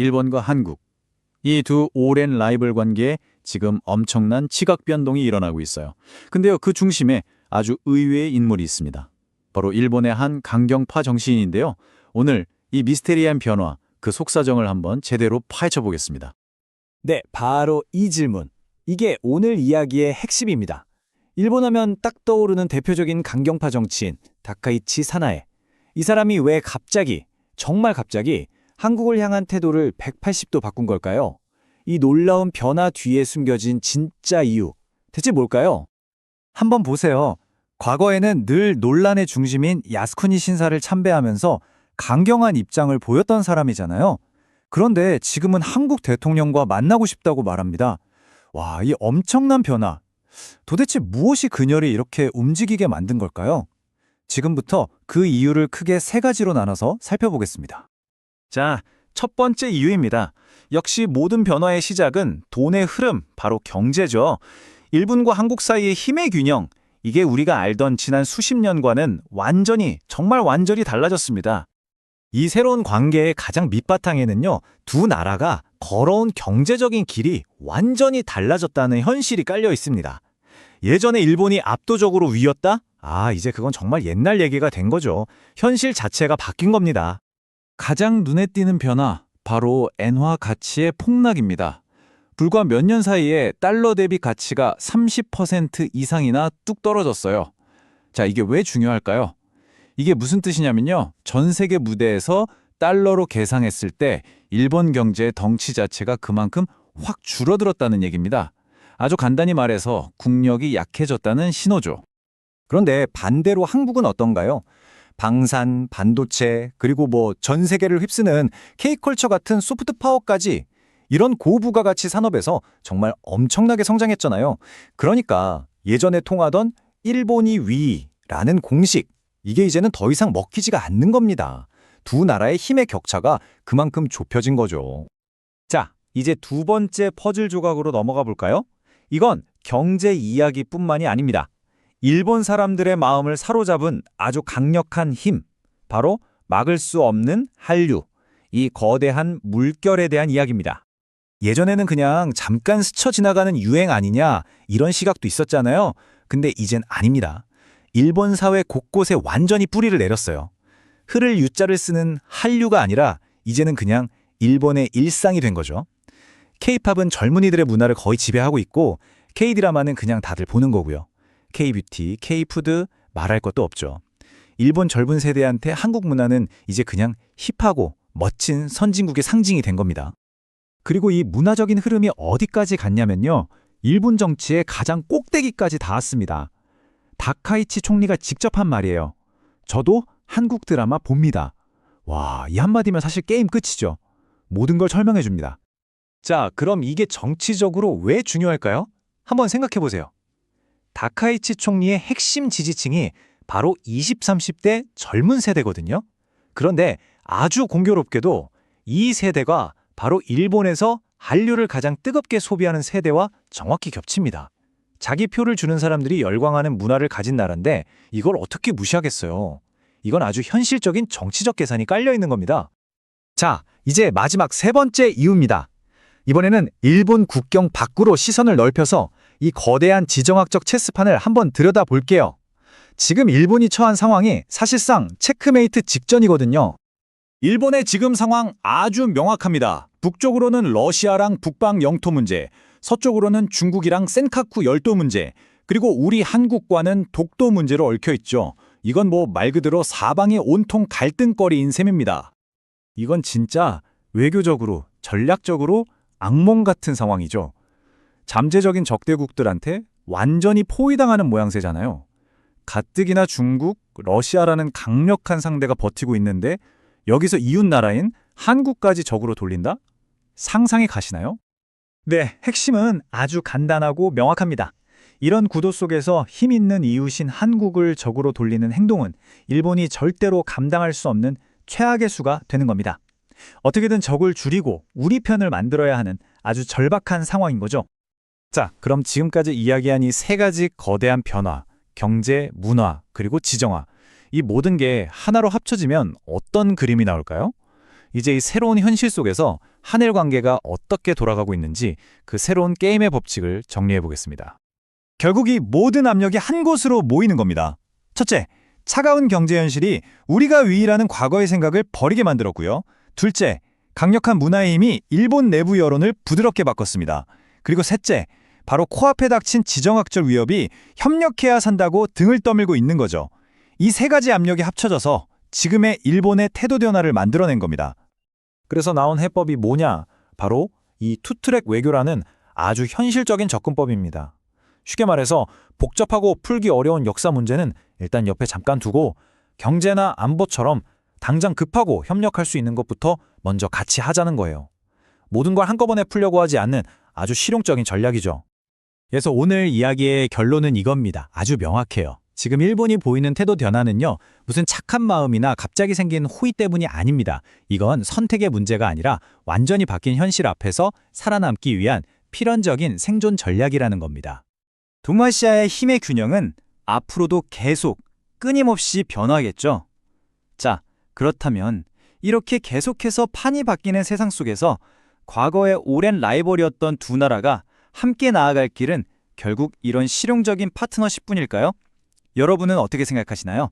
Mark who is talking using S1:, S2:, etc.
S1: 일본과 한국, 이 두 오랜 라이벌 관계에 지금 엄청난 지각 변동이 일어나고 있어요. 근데요, 그 중심에 아주 의외의 인물이 있습니다. 바로 일본의 한 강경파 정치인인데요. 오늘 이 미스테리한 변화, 그 속사정을 한번 제대로 파헤쳐 보겠습니다.
S2: 네, 바로 이 질문. 이게 오늘 이야기의 핵심입니다. 일본 하면 딱 떠오르는 대표적인 강경파 정치인 다카이치 사나에. 이 사람이 왜 갑자기, 정말 갑자기 한국을 향한 태도를 180도 바꾼 걸까요? 이 놀라운 변화 뒤에 숨겨진 진짜 이유, 대체 뭘까요? 한번 보세요. 과거에는 늘 논란의 중심인 야스쿠니 신사를 참배하면서 강경한 입장을 보였던 사람이잖아요. 그런데 지금은 한국 대통령과 만나고 싶다고 말합니다. 와, 이 엄청난 변화. 도대체 무엇이 그녀를 이렇게 움직이게 만든 걸까요? 지금부터 그 이유를 크게 세 가지로 나눠서 살펴보겠습니다. 자, 첫 번째 이유입니다. 역시 모든 변화의 시작은 돈의 흐름, 바로 경제죠. 일본과 한국 사이의 힘의 균형, 이게 우리가 알던 지난 수십 년과는 정말 완전히 달라졌습니다. 이 새로운 관계의 가장 밑바탕에는요, 두 나라가 걸어온 경제적인 길이 완전히 달라졌다는 현실이 깔려 있습니다. 예전에 일본이 압도적으로 위였다? 이제 그건 정말 옛날 얘기가 된 거죠. 현실 자체가 바뀐 겁니다. 가장 눈에 띄는 변화, 바로 엔화 가치의 폭락입니다. 불과 몇 년 사이에 달러 대비 가치가 30% 이상이나 뚝 떨어졌어요. 자, 이게 왜 중요할까요? 이게 무슨 뜻이냐면요. 전 세계 무대에서 달러로 계상했을 때 일본 경제의 덩치 자체가 그만큼 확 줄어들었다는 얘기입니다. 아주 간단히 말해서 국력이 약해졌다는 신호죠. 그런데 반대로 한국은 어떤가요? 방산, 반도체, 그리고 전 세계를 휩쓰는 K컬처 같은 소프트 파워까지 이런 고부가가치 산업에서 정말 엄청나게 성장했잖아요. 그러니까 예전에 통하던 일본이 위라는 공식, 이게 이제는 더 이상 먹히지가 않는 겁니다. 두 나라의 힘의 격차가 그만큼 좁혀진 거죠. 자, 이제 두 번째 퍼즐 조각으로 넘어가 볼까요? 이건 경제 이야기뿐만이 아닙니다. 일본 사람들의 마음을 사로잡은 아주 강력한 힘, 바로 막을 수 없는 한류, 이 거대한 물결에 대한 이야기입니다. 예전에는 그냥 잠깐 스쳐 지나가는 유행 아니냐, 이런 시각도 있었잖아요. 근데 이젠 아닙니다. 일본 사회 곳곳에 완전히 뿌리를 내렸어요. 흐를 유자를 쓰는 한류가 아니라 이제는 그냥 일본의 일상이 된 거죠. K-팝은 젊은이들의 문화를 거의 지배하고 있고 K-드라마는 그냥 다들 보는 거고요. K-뷰티, K-푸드 말할 것도 없죠. 일본 젊은 세대한테 한국 문화는 이제 그냥 힙하고 멋진 선진국의 상징이 된 겁니다. 그리고 이 문화적인 흐름이 어디까지 갔냐면요. 일본 정치의 가장 꼭대기까지 닿았습니다. 다카이치 총리가 직접 한 말이에요. 저도 한국 드라마 봅니다. 와, 이 한마디면 사실 게임 끝이죠. 모든 걸 설명해 줍니다. 자, 그럼 이게 정치적으로 왜 중요할까요? 한번 생각해 보세요. 다카이치 총리의 핵심 지지층이 바로 20, 30대 젊은 세대거든요. 그런데 아주 공교롭게도 이 세대가 바로 일본에서 한류를 가장 뜨겁게 소비하는 세대와 정확히 겹칩니다. 자기 표를 주는 사람들이 열광하는 문화를 가진 나라인데 이걸 어떻게 무시하겠어요. 이건 아주 현실적인 정치적 계산이 깔려 있는 겁니다. 자, 이제 마지막 세 번째 이유입니다. 이번에는 일본 국경 밖으로 시선을 넓혀서 이 거대한 지정학적 체스판을 한번 들여다볼게요. 지금 일본이 처한 상황이 사실상 체크메이트 직전이거든요. 일본의 지금 상황 아주 명확합니다. 북쪽으로는 러시아랑 북방 영토 문제, 서쪽으로는 중국이랑 센카쿠 열도 문제, 그리고 우리 한국과는 독도 문제로 얽혀 있죠. 이건 말 그대로 사방이 온통 갈등거리인 셈입니다. 이건 진짜 외교적으로, 전략적으로 악몽 같은 상황이죠. 잠재적인 적대국들한테 완전히 포위당하는 모양새잖아요. 가뜩이나 중국, 러시아라는 강력한 상대가 버티고 있는데 여기서 이웃나라인 한국까지 적으로 돌린다? 상상이 가시나요? 네, 핵심은 아주 간단하고 명확합니다. 이런 구도 속에서 힘 있는 이웃인 한국을 적으로 돌리는 행동은 일본이 절대로 감당할 수 없는 최악의 수가 되는 겁니다. 어떻게든 적을 줄이고 우리 편을 만들어야 하는 아주 절박한 상황인 거죠. 자, 그럼 지금까지 이야기한 이 세 가지 거대한 변화, 경제, 문화, 그리고 지정화, 이 모든 게 하나로 합쳐지면 어떤 그림이 나올까요? 이제 이 새로운 현실 속에서 한일 관계가 어떻게 돌아가고 있는지 그 새로운 게임의 법칙을 정리해 보겠습니다.
S3: 결국 이 모든 압력이 한 곳으로 모이는 겁니다. 첫째, 차가운 경제 현실이 우리가 위이라는 과거의 생각을 버리게 만들었고요. 둘째, 강력한 문화의 힘이 일본 내부 여론을 부드럽게 바꿨습니다. 그리고 셋째, 바로 코앞에 닥친 지정학적 위협이 협력해야 산다고 등을 떠밀고 있는 거죠. 이 세 가지 압력이 합쳐져서 지금의 일본의 태도 변화를 만들어낸 겁니다.
S2: 그래서 나온 해법이 뭐냐? 바로 이 투트랙 외교라는 아주 현실적인 접근법입니다. 쉽게 말해서 복잡하고 풀기 어려운 역사 문제는 일단 옆에 잠깐 두고 경제나 안보처럼 당장 급하고 협력할 수 있는 것부터 먼저 같이 하자는 거예요. 모든 걸 한꺼번에 풀려고 하지 않는 아주 실용적인 전략이죠. 그래서 오늘 이야기의 결론은 이겁니다. 아주 명확해요. 지금 일본이 보이는 태도 변화는요, 무슨 착한 마음이나 갑자기 생긴 호의 때문이 아닙니다. 이건 선택의 문제가 아니라 완전히 바뀐 현실 앞에서 살아남기 위한 필연적인 생존 전략이라는 겁니다.
S3: 동아시아의 힘의 균형은 앞으로도 계속 끊임없이 변화하겠죠. 자, 그렇다면 이렇게 계속해서 판이 바뀌는 세상 속에서 과거의 오랜 라이벌이었던 두 나라가 함께 나아갈 길은 결국 이런 실용적인 파트너십뿐일까요? 여러분은 어떻게 생각하시나요?